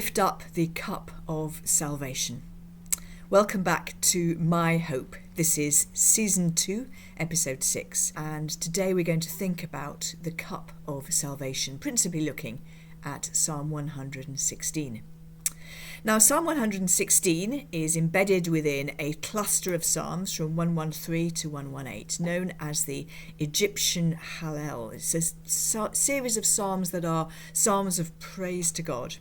Lift up the cup of salvation. Welcome back to My Hope. This is Season 2, Episode 6, and today we're going to think about the cup of salvation, principally looking at Psalm 116. Now, Psalm 116 is embedded within a cluster of psalms from 113 to 118, known as the Egyptian Hallel. It's a series of psalms that are psalms of praise to God.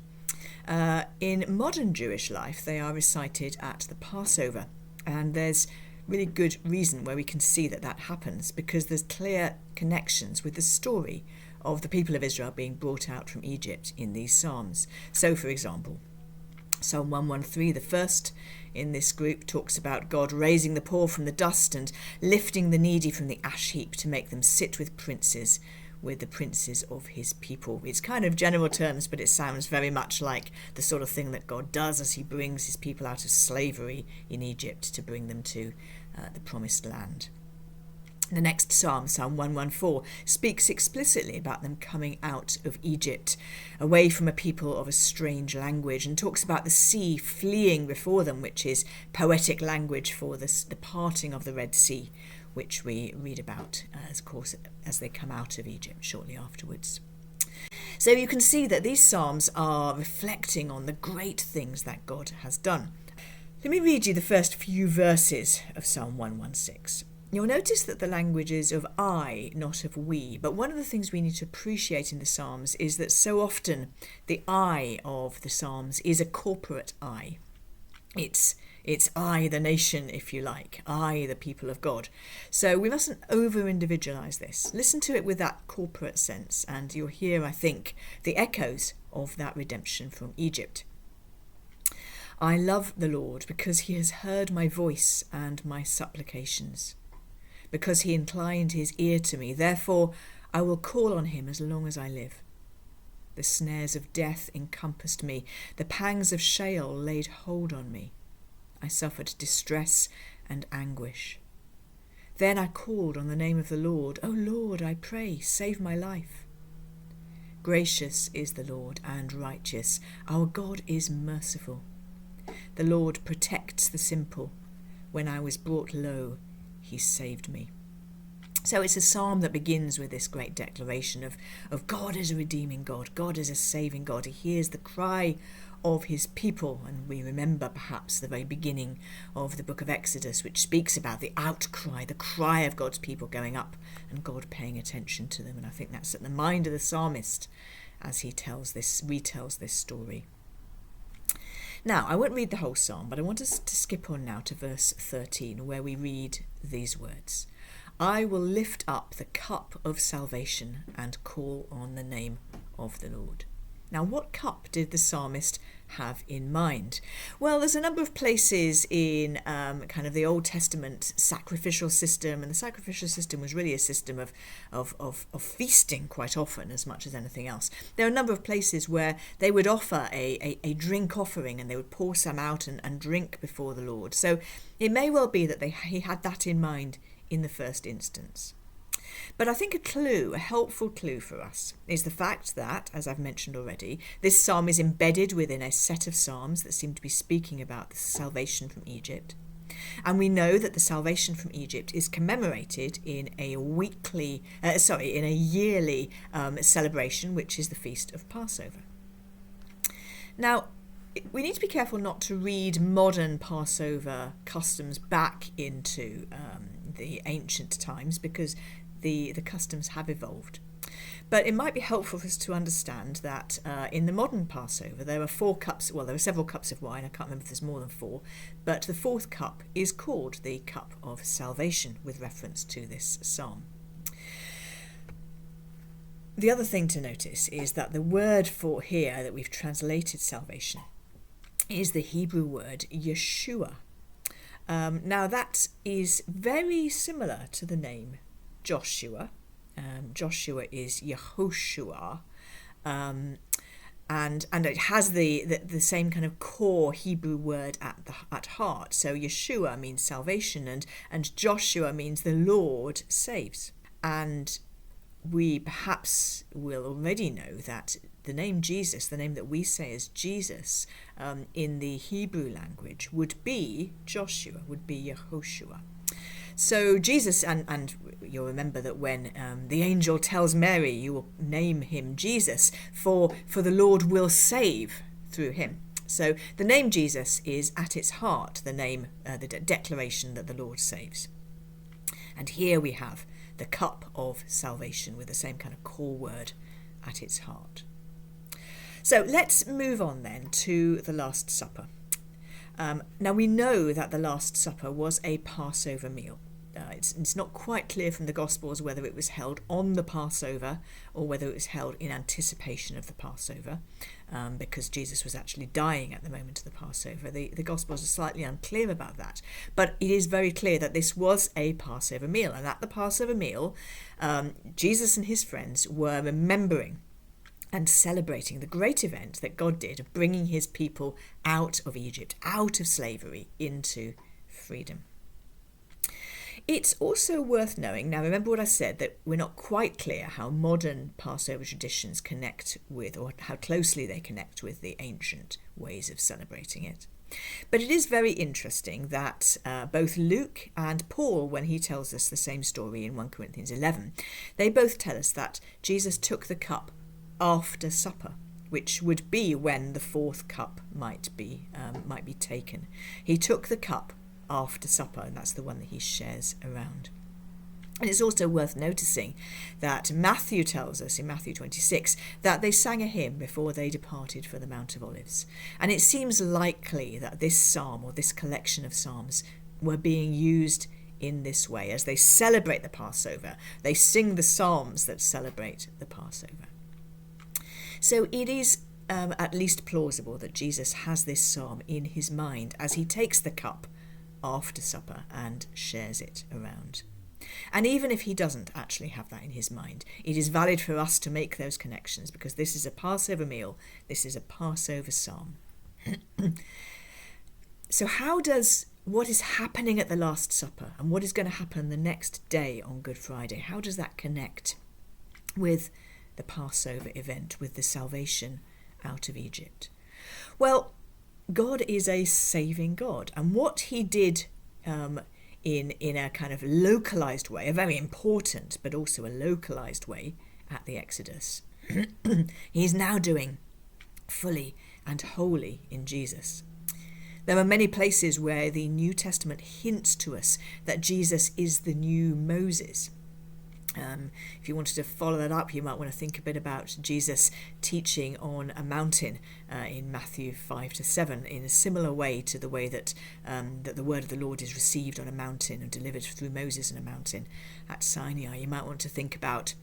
In modern Jewish life, they are recited at the Passover, and there's really good reason where we can see that happens, because there's clear connections with the story of the people of Israel being brought out from Egypt in these psalms. So, for example, Psalm 113, the first in this group, talks about God raising the poor from the dust and lifting the needy from the ash heap to make them sit with the princes of his people. It's kind of general terms, but it sounds very much like the sort of thing that God does as he brings his people out of slavery in Egypt to bring them to the promised land. The next psalm, Psalm 114, speaks explicitly about them coming out of Egypt, away from a people of a strange language, and talks about the sea fleeing before them, which is poetic language for the parting of the Red Sea, which we read about, as they come out of Egypt shortly afterwards. So you can see that these psalms are reflecting on the great things that God has done. Let me read you the first few verses of Psalm 116. You'll notice that the language is of I, not of we. But one of the things we need to appreciate in the Psalms is that so often the I of the Psalms is a corporate I. It's I, the nation, if you like. I, the people of God. So we mustn't over-individualise this. Listen to it with that corporate sense, and you'll hear, I think, the echoes of that redemption from Egypt. I love the Lord because he has heard my voice and my supplications. Because he inclined his ear to me, therefore I will call on him as long as I live. The snares of death encompassed me, the pangs of Sheol laid hold on me. I suffered distress and anguish. Then I called on the name of the Lord. O Lord, I pray, save my life. Gracious is the Lord and righteous. Our God is merciful. The Lord protects the simple. When I was brought low, he saved me. So it's a psalm that begins with this great declaration of God as a redeeming God. God is a saving God. He hears the cry of his people. And we remember perhaps the very beginning of the book of Exodus, which speaks about the outcry, the cry of God's people going up and God paying attention to them. And I think that's at the mind of the psalmist as he retells this story. Now, I won't read the whole psalm, but I want us to skip on now to verse 13, where we read these words. I will lift up the cup of salvation and call on the name of the Lord. Now, what cup did the psalmist have in mind? Well, there's a number of places in kind of the Old Testament sacrificial system, and the sacrificial system was really a system of feasting quite often as much as anything else. There are a number of places where they would offer a drink offering, and they would pour some out and drink before the Lord. So it may well be that he had that in mind in the first instance. But I think a helpful clue for us, is the fact that, as I've mentioned already, this psalm is embedded within a set of psalms that seem to be speaking about the salvation from Egypt. And we know that the salvation from Egypt is commemorated in a yearly celebration, which is the Feast of Passover. Now, we need to be careful not to read modern Passover customs back into the ancient times, because the customs have evolved. But it might be helpful for us to understand that in the modern Passover there are several cups of wine. I can't remember if there's more than 4, but the 4th cup is called the cup of salvation with reference to this psalm. The other thing to notice is that the word for here that we've translated salvation is the Hebrew word Yeshua. Now that is very similar to the name Joshua. Joshua is Yehoshua, and it has the same kind of core Hebrew word at heart. So Yeshua means salvation, and Joshua means the Lord saves. And we perhaps will already know that the name Jesus, the name that we say is Jesus, in the Hebrew language would be Joshua, would be Yehoshua. So Jesus, and you'll remember that when the angel tells Mary, you will name him Jesus, for the Lord will save through him. So the name Jesus is at its heart the name, the declaration that the Lord saves. And here we have the cup of salvation with the same kind of core word at its heart. So let's move on then to the Last Supper. Now we know that the Last Supper was a Passover meal. It's not quite clear from the Gospels whether it was held on the Passover or whether it was held in anticipation of the Passover, because Jesus was actually dying at the moment of the Passover. The Gospels are slightly unclear about that, but it is very clear that this was a Passover meal, and at the Passover meal, Jesus and his friends were remembering and celebrating the great event that God did of bringing his people out of Egypt, out of slavery, into freedom. It's also worth knowing, now remember what I said, that we're not quite clear how modern Passover traditions connect with, or how closely they connect with, the ancient ways of celebrating it. But it is very interesting that both Luke and Paul, when he tells us the same story in 1 Corinthians 11, they both tell us that Jesus took the cup after supper, which would be when the fourth cup might be taken. He took the cup after supper, and that's the one that he shares around. And it's also worth noticing that Matthew tells us in Matthew 26 that they sang a hymn before they departed for the Mount of Olives. And it seems likely that this psalm, or this collection of psalms, were being used in this way. As they celebrate the Passover, they sing the psalms that celebrate the Passover. So it is at least plausible that Jesus has this psalm in his mind as he takes the cup after supper and shares it around. And even if he doesn't actually have that in his mind, it is valid for us to make those connections, because this is a Passover meal, this is a Passover psalm. So how does what is happening at the Last Supper and what is going to happen the next day on Good Friday, how does that connect with the Passover event, with the salvation out of Egypt? Well, God is a saving God, and what he did in a kind of localized way, a very important but also a localized way at the Exodus, he's now doing fully and wholly in Jesus. There are many places where the New Testament hints to us that Jesus is the new Moses. If you wanted to follow that up, you might want to think a bit about Jesus teaching on a mountain in Matthew 5-7, in a similar way to the way that the word of the Lord is received on a mountain and delivered through Moses on a mountain at Sinai. You might want to think about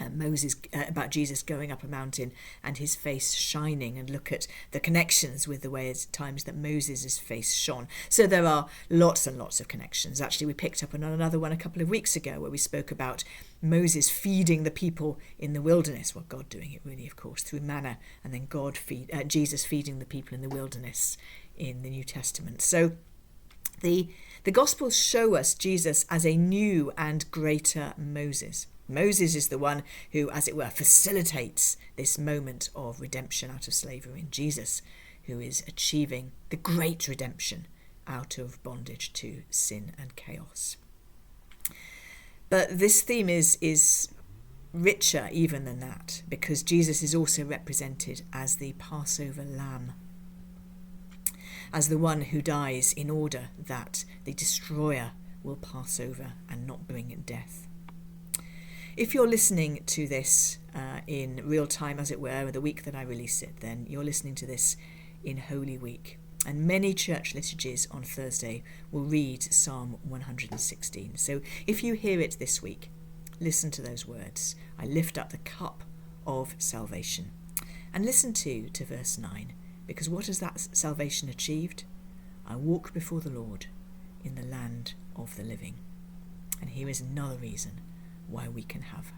about Jesus going up a mountain and his face shining, and look at the connections with the way at times that Moses' face shone. So there are lots and lots of connections. Actually, we picked up on another one a couple of weeks ago where we spoke about Moses feeding the people in the wilderness. Well, God doing it really, of course, through manna, and then Jesus feeding the people in the wilderness in the New Testament. So the Gospels show us Jesus as a new and greater Moses. Moses is the one who, as it were, facilitates this moment of redemption out of slavery, and Jesus, who is achieving the great redemption out of bondage to sin and chaos. But this theme is richer even than that, because Jesus is also represented as the Passover lamb, as the one who dies in order that the destroyer will pass over and not bring death. If you're listening to this in real time, as it were, the week that I release it, then you're listening to this in Holy Week. And many church liturgies on Thursday will read Psalm 116. So if you hear it this week, listen to those words. I lift up the cup of salvation. And listen to verse 9, because what has that salvation achieved? I walk before the Lord in the land of the living. And here is another reason why we can have